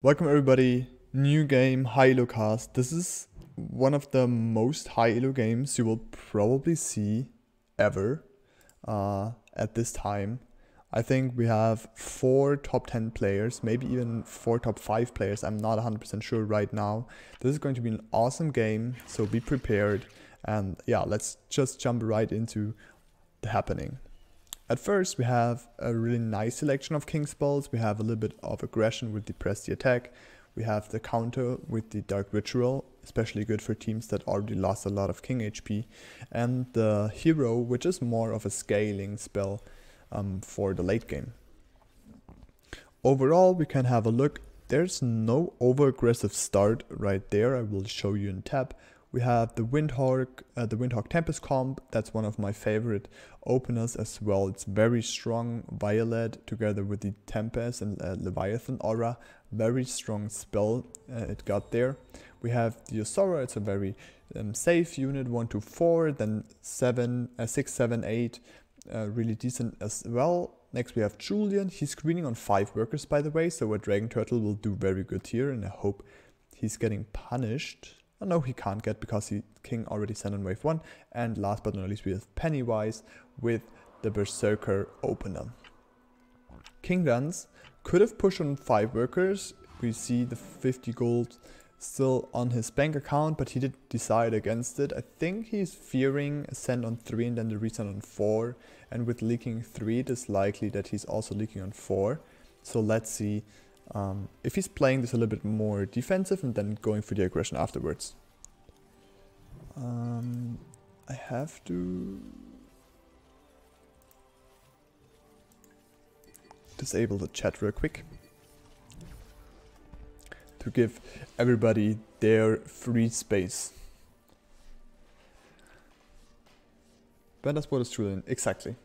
Welcome everybody, new game, high elo cast. This is one of the most high elo games you will probably see ever at this time. I think we have 4 top 10 players, maybe even 4 top 5 players. I'm not 100% sure right now. This is going to be an awesome game, so be prepared. And yeah, let's just jump right into the happening. At first, we have a really nice selection of king spells. We have a little bit of aggression with the press the attack. We have the counter with the dark ritual, especially good for teams that already lost a lot of king HP. And the hero, which is more of a scaling spell for the late game. Overall, we can have a look. There's no over-aggressive start right there. I will show you in tab. We have the Windhawk Tempest comp. That's one of my favorite openers as well. It's very strong violet together with the Tempest and Leviathan aura. Very strong spell it got there. We have the Osora. It's a very safe unit, 1 to 4, then 6, 7, 8. Really decent as well. Next we have Julian. He's screening on 5 workers, by the way, so a Dragon Turtle will do very good here, and I hope he's getting punished. Oh, no, he can't get because King already sent on wave 1. And last but not least, we have Pennywise with the Berserker opener. Kingdanzz could have pushed on 5 workers. We see the 50 gold still on his bank account, but he did decide against it. I think he's fearing a send on 3 and then the resend on 4. And with leaking 3, it is likely that he's also leaking on 4. So let's see. If he's playing this a little bit more defensive and then going for the aggression afterwards. I have to disable the chat real quick to give everybody their free space. BerntDasBROT is Julian, exactly.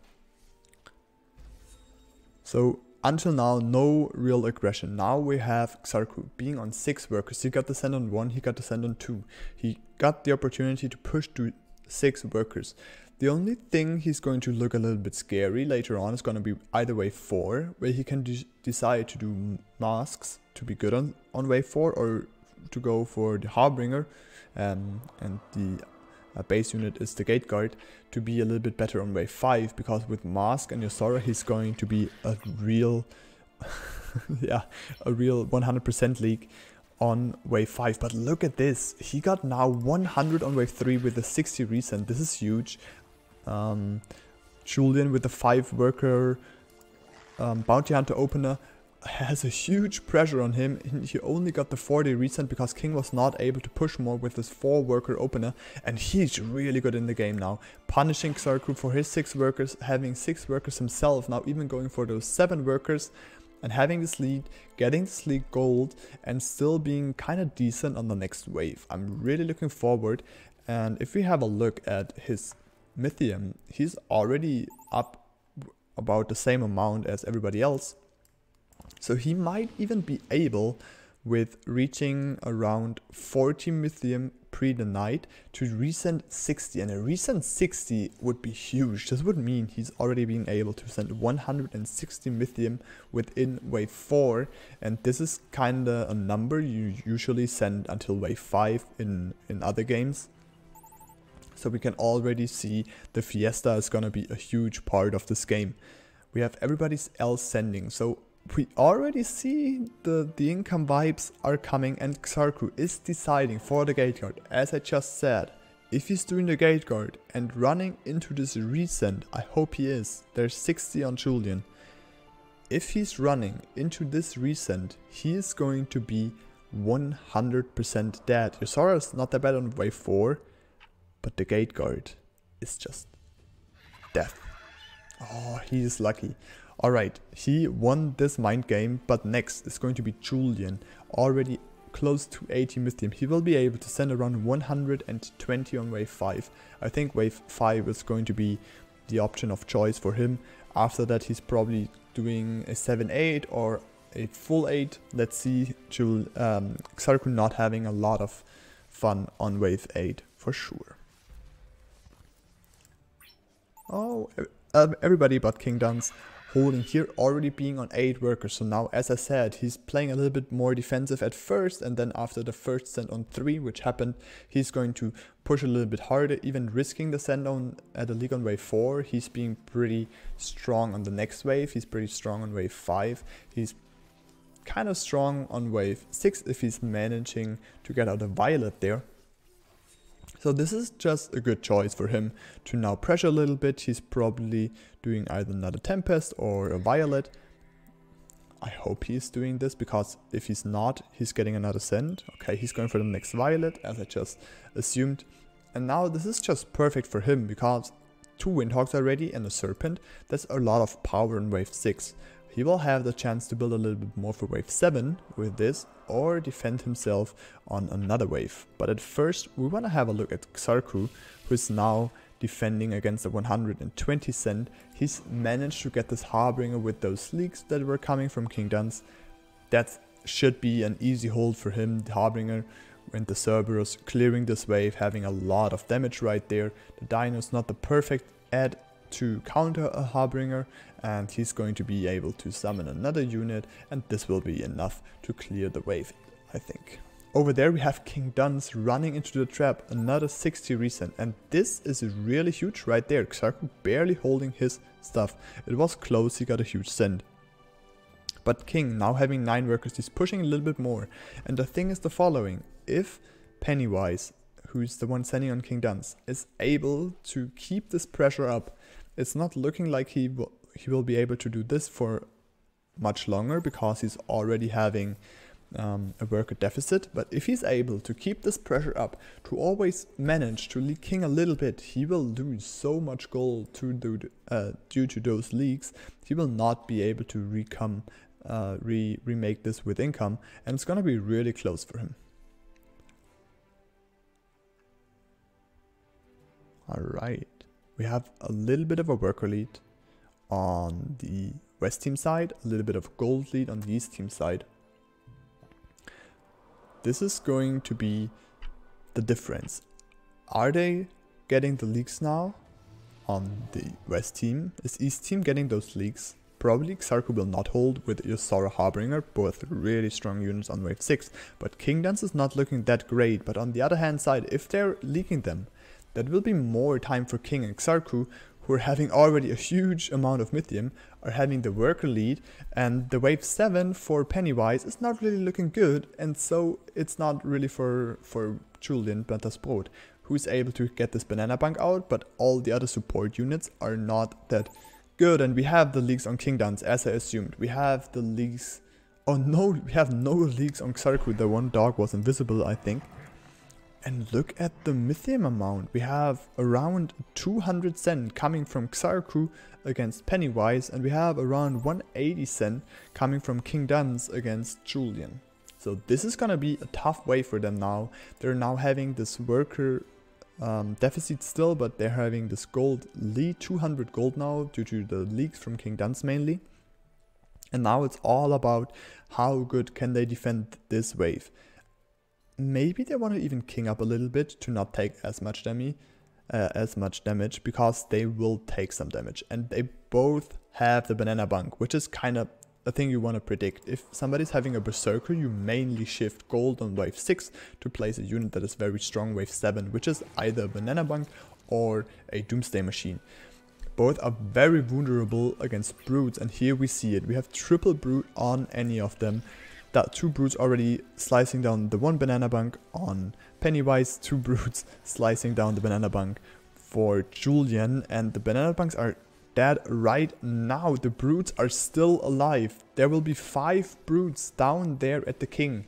So until now, no real aggression. Now we have Xarku being on 6 workers. He got the send on 1, he got the send on 2. He got the opportunity to push to 6 workers. The only thing he's going to look a little bit scary later on is going to be either wave 4, where he can decide to do masks to be good on wave 4, or to go for the Harbinger, and the base unit is the Gate Guard, to be a little bit better on wave 5, because with Mask and Yosora he's going to be a real yeah, a real 100% league on wave 5. But look at this, he got now 100 on wave 3 with a 60 resend. This is huge. Julian with the 5 worker bounty hunter opener has a huge pressure on him. He only got the 40 resend because King was not able to push more with his 4 worker opener, and he's really good in the game now, punishing Xarku for his 6 workers, having 6 workers himself, now even going for those 7 workers and having this lead, getting this league gold, and still being kind of decent on the next wave. I'm really looking forward. And if we have a look at his Mythium, he's already up about the same amount as everybody else. So he might even be able, with reaching around 40 Mythium pre the night, to resend 60. And a resend 60 would be huge. This would mean he's already been able to send 160 Mythium within wave 4. And this is kinda a number you usually send until wave 5 in other games. So we can already see the Fiesta is gonna be a huge part of this game. We have everybody else sending. So we already see the income vibes are coming, and Xarku is deciding for the Gate Guard. As I just said, if he's doing the Gate Guard and running into this resend, I hope he is. There's 60 on Julian. If he's running into this resend, he is going to be 100% dead. Yosora is not that bad on wave 4, but the Gate Guard is just death. Oh, he is lucky. Alright, he won this mind game, but next is going to be Julian, already close to 80 Mythium. He will be able to send around 120 on wave 5. I think wave 5 is going to be the option of choice for him. After that he's probably doing a 7-8 or a full 8. Let's see. Xarku not having a lot of fun on wave 8 for sure. Oh, everybody but Kingdanzz holding here, already being on 8 workers. So now, as I said, he's playing a little bit more defensive at first, and then after the first send on 3, which happened, he's going to push a little bit harder, even risking the send on at the league on wave 4. He's being pretty strong on the next wave. He's pretty strong on wave 5. He's kind of strong on wave 6 if he's managing to get out a violet there. So this is just a good choice for him to now pressure a little bit. He's probably doing either another Tempest or a Violet. I hope he's doing this, because if he's not, he's getting another send. Okay, he's going for the next Violet, as I just assumed. And now this is just perfect for him, because 2 Windhogs already and a Serpent. That's a lot of power in wave 6. He will have the chance to build a little bit more for wave 7 with this, or defend himself on another wave. But at first we want to have a look at Xarku, who is now defending against the 120 cent. He's managed to get this Harbinger with those leaks that were coming from Kingdanzz. That should be an easy hold for him. The Harbinger and the Cerberus clearing this wave, having a lot of damage right there. The Dino is not the perfect add to counter a Harbinger, and he's going to be able to summon another unit, and this will be enough to clear the wave, I think. Over there we have Kingdanzz running into the trap, another 60 recent, and this is really huge right there. Xarku barely holding his stuff. It was close, he got a huge send. But King, now having 9 workers, he's pushing a little bit more. And the thing is the following: if Pennywise, who's the one sending on Kingdanzz, is able to keep this pressure up, it's not looking like he will be able to do this for much longer, because he's already having a worker deficit. But if he's able to keep this pressure up, to always manage to leak King a little bit, he will lose so much gold due to those leaks. He will not be able to remake this with income, and it's gonna be really close for him. Alright, we have a little bit of a worker lead on the West team side, a little bit of gold lead on the East team side. This is going to be the difference. Are they getting the leaks now on the West team? Is East team getting those leaks? Probably Xarku will not hold with Yosora Harbinger, both really strong units on wave 6. But Kingdanzz is not looking that great. But on the other hand side, if they're leaking them, that will be more time for King and Xarku, who are having already a huge amount of Mythium, are having the worker lead, and the wave 7 for Pennywise is not really looking good, and so it's not really for Julian BerntDasBROT, who is able to get this banana bank out, but all the other support units are not that good. And we have the leaks on Kingdanzz, as I assumed. We have the leaks... Oh no, we have no leaks on Xarku. The one dog was invisible, I think. And look at the Mythium amount. We have around 200 cent coming from Xarku against Pennywise, and we have around 180 cent coming from Kingdanzz against Julian. So this is gonna be a tough way for them now. They're now having this worker deficit still, but they're having this gold lead, 200 gold now, due to the leaks from Kingdanzz mainly. And now it's all about how good can they defend this wave. Maybe they want to even king up a little bit to not take as much damage, because they will take some damage. And they both have the banana bank, which is kind of a thing you want to predict. If somebody's having a berserker, you mainly shift gold on wave 6 to place a unit that is very strong wave 7, which is either a banana bank or a doomsday machine. Both are very vulnerable against brutes, and here we see it. We have triple brute on any of them. That 2 brutes already slicing down the 1 banana bank on Pennywise, 2 brutes slicing down the banana bank for Julian, and the banana banks are dead right now. The brutes are still alive. There will be 5 brutes down there at the king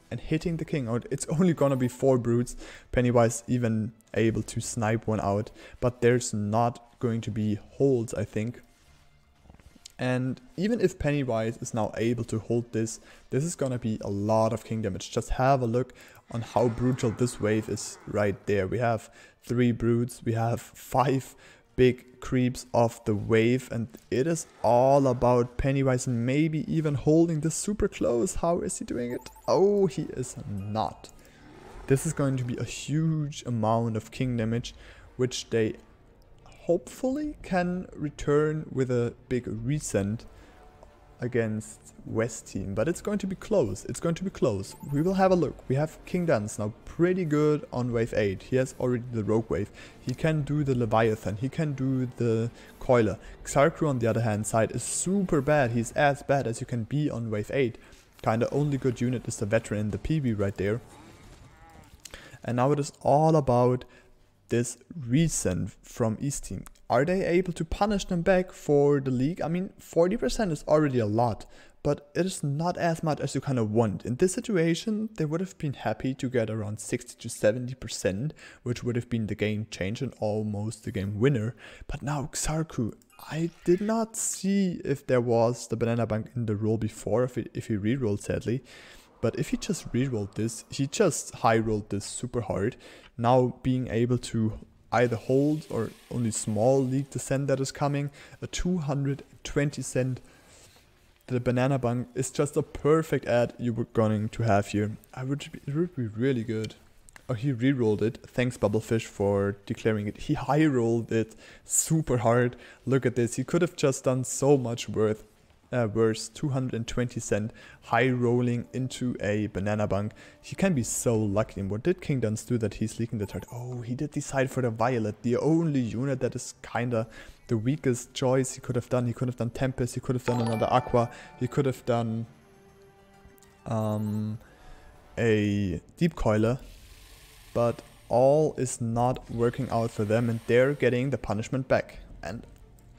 and hitting the king. Or it's only gonna be 4 brutes. Pennywise even able to snipe one out, but there's not going to be holds, I think. And even if Pennywise is now able to hold this, this is gonna be a lot of king damage. Just have a look on how brutal this wave is right there. We have 3 brutes, we have 5 big creeps off the wave, and it is all about Pennywise maybe even holding this super close. How is he doing it? Oh, he is not. This is going to be a huge amount of king damage, which they hopefully can return with a big recent against West team, but it's going to be close. It's going to be close. We will have a look. We have Kingdanzz now pretty good on wave 8. He has already the rogue wave. He can do the Leviathan. He can do the Coiler. Xarkru on the other hand side is super bad. He's as bad as you can be on wave 8. Kinda only good unit is the veteran and the PB right there. And now it is all about this recent from East team. Are they able to punish them back for the league? I mean, 40% is already a lot, but it is not as much as you kind of want. In this situation, they would have been happy to get around 60 to 70%, which would have been the game change and almost the game winner. But now Xarkru, I did not see if there was the banana bank in the roll before, if he rerolled sadly. But if he just rerolled this, he just high rolled this super hard. Now being able to either hold or only small league descent that is coming, a 220 cent. The banana bunk is just a perfect ad you were going to have here. It would be really good. Oh, he rerolled it. Thanks Bubblefish for declaring it. He high rolled it super hard. Look at this. He could have just done so much worse. 220 cent high rolling into a banana bunk. He can be so lucky. And what did Kingdanzz do that he's leaking the third? Oh, he did decide for the Violet, the only unit that is kinda the weakest choice he could have done. He could have done Tempest, he could have done another Aqua, he could have done a Deep Coiler, but all is not working out for them and they're getting the punishment back. And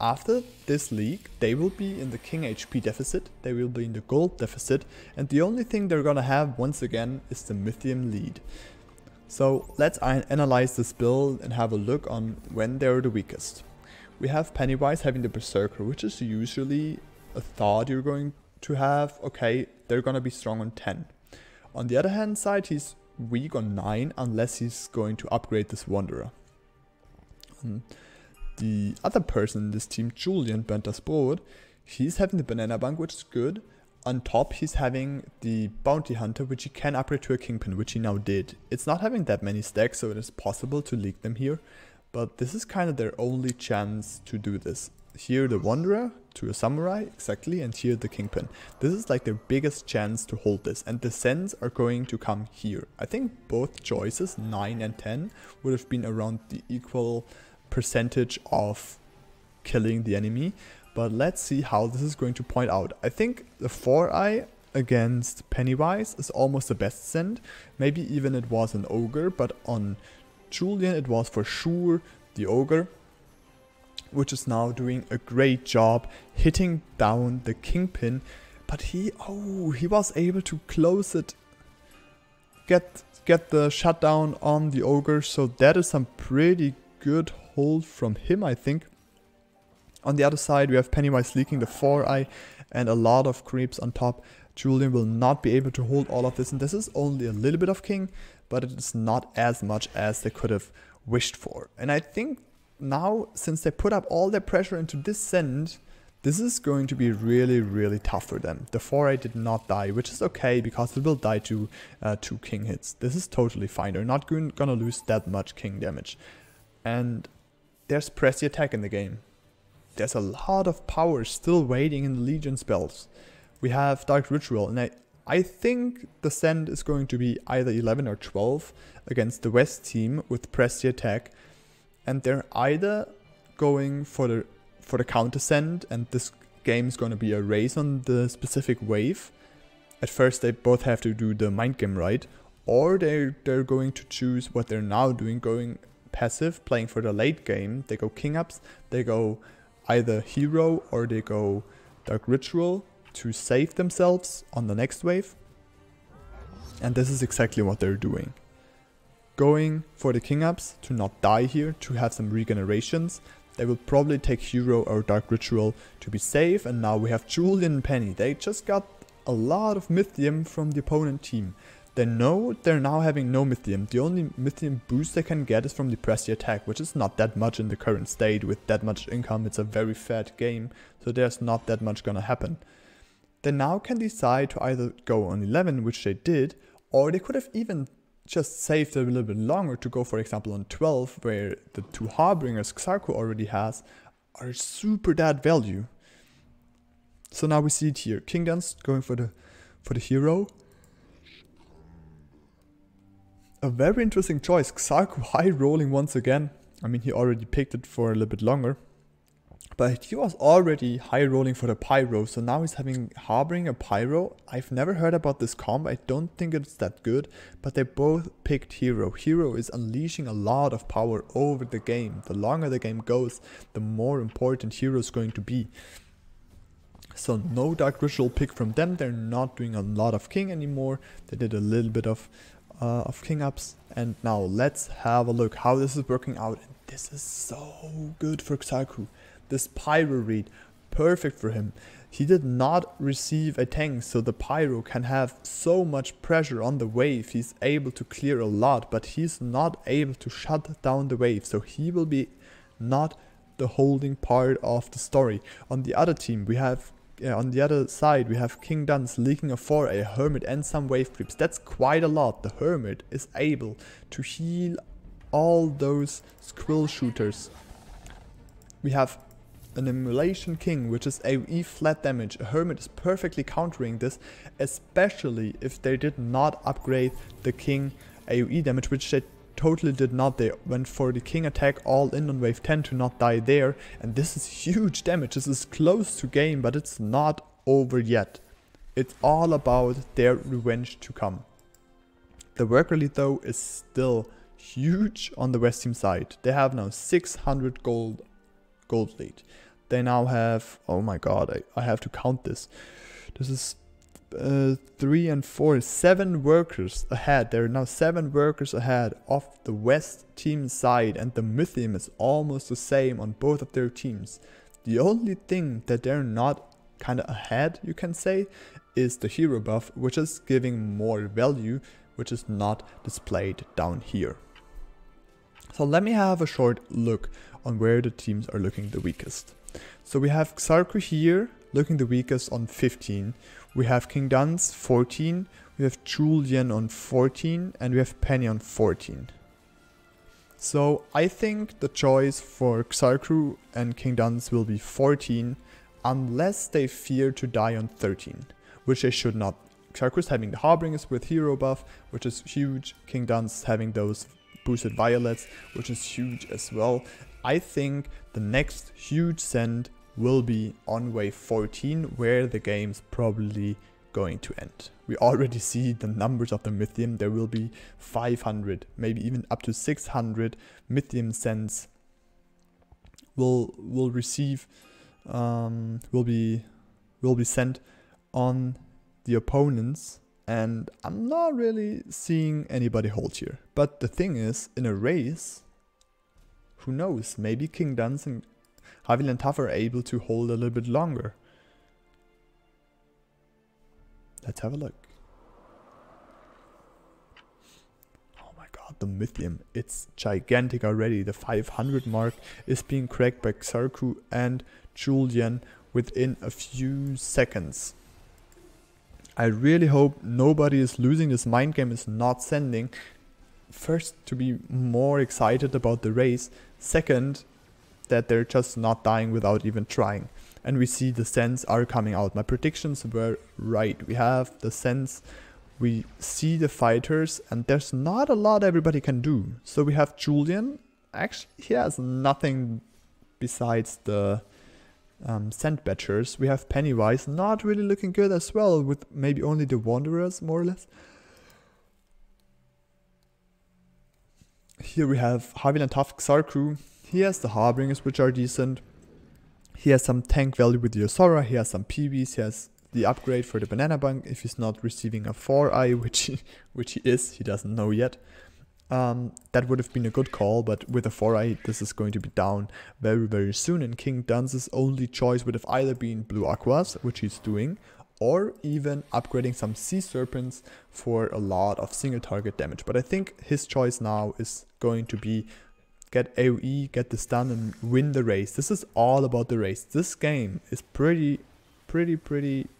after this league, they will be in the King HP deficit, they will be in the gold deficit, and the only thing they're gonna have once again is the Mythium lead. So let's analyze this build and have a look on when they're the weakest. We have Pennywise having the Berserker, which is usually a thought you're going to have. Okay, they're gonna be strong on 10. On the other hand side, he's weak on 9 unless he's going to upgrade this Wanderer. The other person in this team, Julian BerntDasBROT, he's having the banana bunk, which is good. On top, he's having the bounty hunter, which he can upgrade to a kingpin, which he now did. It's not having that many stacks, so it is possible to leak them here. But this is kind of their only chance to do this. Here the Wanderer to a Samurai, exactly, and here the Kingpin. This is like their biggest chance to hold this, and the Sens are going to come here. I think both choices, 9 and 10, would have been around the equal percentage of killing the enemy. But let's see how this is going to point out. I think the 4-eye against Pennywise is almost the best send. Maybe even it was an Ogre, but on Julian it was for sure the Ogre, which is now doing a great job hitting down the Kingpin. But he was able to close it, get the shutdown on the Ogre, so that is some pretty good hold from him, I think. On the other side, we have Pennywise leaking the 4-eye and a lot of creeps on top. Julian will not be able to hold all of this, and this is only a little bit of king, but it is not as much as they could have wished for. And I think now, since they put up all their pressure into this send, this is going to be really, really tough for them. The 4-eye did not die, which is okay, because it will die to 2 king hits. This is totally fine. They're not gonna lose that much king damage. And there's press the attack in the game. There's a lot of power still waiting in the Legion spells. We have Dark Ritual, and I think the send is going to be either 11 or 12 against the West team with press the attack. And they're either going for the counter send, and this game is going to be a race on the specific wave. At first they both have to do the mind game right, or they're going to choose what they're now doing, going passive, playing for the late game. They go king ups, they go either hero or they go Dark Ritual to save themselves on the next wave. And this is exactly what they're doing. Going for the king ups to not die here, to have some regenerations. They will probably take hero or Dark Ritual to be safe. And now we have Julian and Penny. They just got a lot of Mythium from the opponent team. They know they're now having no Mythium. The only Mythium boost they can get is from the press the attack, which is not that much in the current state. With that much income, it's a very fat game, so there's not that much gonna happen. They now can decide to either go on 11, which they did, or they could have even just saved a little bit longer to go, for example, on 12, where the 2 Harbingers Xarku already has, are super dead value. So now we see it here. Kingdanzz going for the hero. A very interesting choice. Xarku high rolling once again. I mean, he already picked it for a little bit longer. But he was already high rolling for the Pyro, so now he's harboring a Pyro. I've never heard about this combo, I don't think it's that good, but they both picked Hero. Hero is unleashing a lot of power over the game. The longer the game goes, the more important Hero is going to be. So no Dark Ritual pick from them, they're not doing a lot of King anymore. They did a little bit of King ups, and now let's have a look how this is working out. And this is so good for Xarku. This Pyro read, perfect for him. He did not receive a tank, so the Pyro can have so much pressure on the wave. He's able to clear a lot, but he's not able to shut down the wave, so he will be not the holding part of the story. On the other team, we have on the other side, we have Kingdanzz leaking a 4A, a Hermit and some wave creeps. That's quite a lot. The Hermit is able to heal all those Squill shooters. We have an Immolation King, which is AoE flat damage. A Hermit is perfectly countering this, especially if they did not upgrade the King AoE damage, which they totally did not. They went for the King attack all in on wave 10 to not die there, and this is huge damage. This is close to game, but it's not over yet. It's all about their revenge to come. The worker lead though is still huge on the West team side. They have now 600 gold lead. They now have, oh my god, I have to count this. This is 3 and 4, 7 workers ahead. There are now 7 workers ahead of the West team side, and the Mythium is almost the same on both of their teams. The only thing that they're not kind of ahead, you can say, is the hero buff, which is giving more value, which is not displayed down here. So let me have a short look on where the teams are looking the weakest. So we have Xarku here looking the weakest on 15. We have Kingdanzz 14, we have Julian on 14, and we have Penny on 14. So I think the choice for Xarku and Kingdanzz will be 14, unless they fear to die on 13, which they should not. Xarku's having the Harbingers with hero buff, which is huge. Kingdanzz having those boosted violets, which is huge as well. I think the next huge send will be on wave 14, where the game's probably going to end. We already see the numbers of the Mythium. There will be 500, maybe even up to 600 Mythium sends will receive, will be sent on the opponents, and I'm not really seeing anybody hold here. But the thing is, in a race, who knows, maybe Kingdanzz and Haviland Tuf are able to hold a little bit longer. Let's have a look. Oh my god, the Mythium, it's gigantic already. The 500 mark is being cracked by Xarku and Julian within a few seconds. I really hope nobody is losing this mind game, is not sending. First, to be more excited about the race. Second, that they're just not dying without even trying. And we see the sends are coming out. My predictions were right. We have the sends, we see the fighters, and there's not a lot everybody can do. So we have Julian. Actually, he has nothing besides the send batchers. We have Pennywise, not really looking good as well, with maybe only the Wanderers, more or less. Here we have Haviland Tuf, Xarku. He has the Harbingers, which are decent. He has some tank value with the Yosora. He has some PBs. He has the upgrade for the Banana Bunk if he's not receiving a 4i, which he is. He doesn't know yet. That would have been a good call, but with a 4i, this is going to be down very, very soon. And Kingdanzz's only choice would have either been Blue Aquas, which he's doing, or even upgrading some Sea Serpents for a lot of single target damage. But I think his choice now is going to be get AoE, get this done, and win the race. This is all about the race. This game is pretty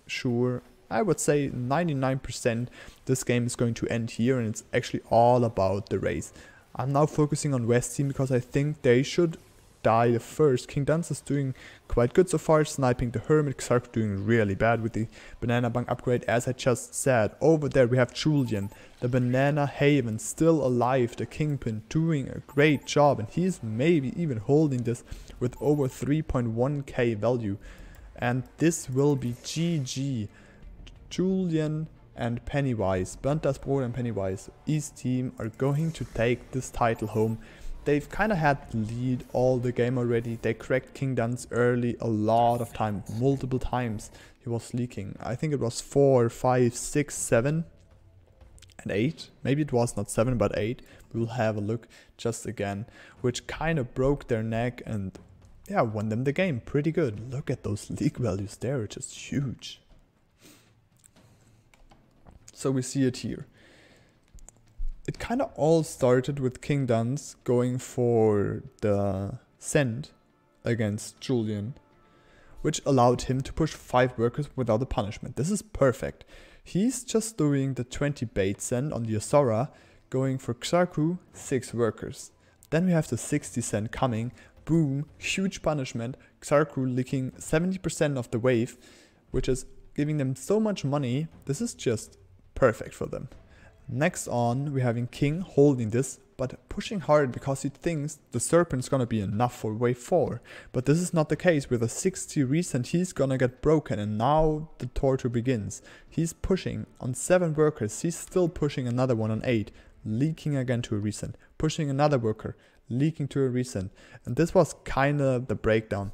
sure. I would say 99% this game is going to end here, and it's actually all about the race. I'm now focusing on West team because I think they should die the first. Kingdanzz is doing quite good so far, sniping the Hermit. Xark doing really bad with the Banana Bunk upgrade, as I just said. Over there we have Julian, the Banana Haven, still alive, the Kingpin, doing a great job, and he's maybe even holding this with over 3.1k value. And this will be GG. Julian and Pennywise, BerntDasBROT and Pennywise, East team are going to take this title home. They've kind of had the lead all the game already. They cracked Kingdanzz early a lot of time, multiple times. He was leaking. I think it was 4, 5, 6, 7 and 8. Maybe it was not 7 but 8. We'll have a look just again, which kind of broke their neck and yeah, won them the game pretty good. Look at those league values, they're just huge. So we see it here. It kind of all started with Kingdanzz going for the send against Julian, which allowed him to push 5 workers without a punishment. This is perfect. He's just doing the 20 bait send on the Asura, going for Xarku, 6 workers. Then we have the 60 send coming, boom, huge punishment, Xarku leaking 70% of the wave, which is giving them so much money. This is just perfect for them. Next on, we're having King holding this, but pushing hard because he thinks the Serpent's gonna be enough for wave 4. But this is not the case. With a 60 recent, he's gonna get broken, and now the torture begins. He's pushing on 7 workers, he's still pushing another one on 8, leaking again to a recent, pushing another worker, leaking to a recent, and this was kinda the breakdown.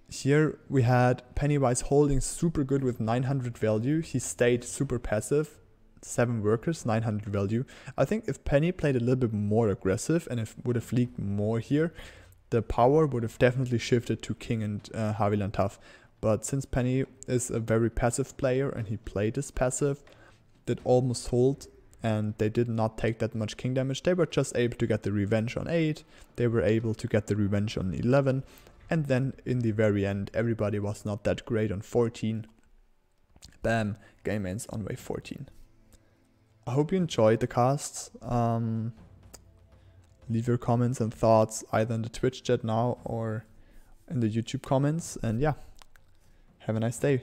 Here we had Pennywise holding super good with 900 value, he stayed super passive. 7 workers, 900 value. I think if Penny played a little bit more aggressive and if would have leaked more here, the power would have definitely shifted to King and Haviland Tuf. But since Penny is a very passive player and he played this passive, did almost hold, and they did not take that much King damage. They were just able to get the revenge on 8, they were able to get the revenge on 11, and then in the very end everybody was not that great on 14. Bam, game ends on wave 14. I hope you enjoyed the casts. Leave your comments and thoughts either in the Twitch chat now or in the YouTube comments. And yeah, have a nice day.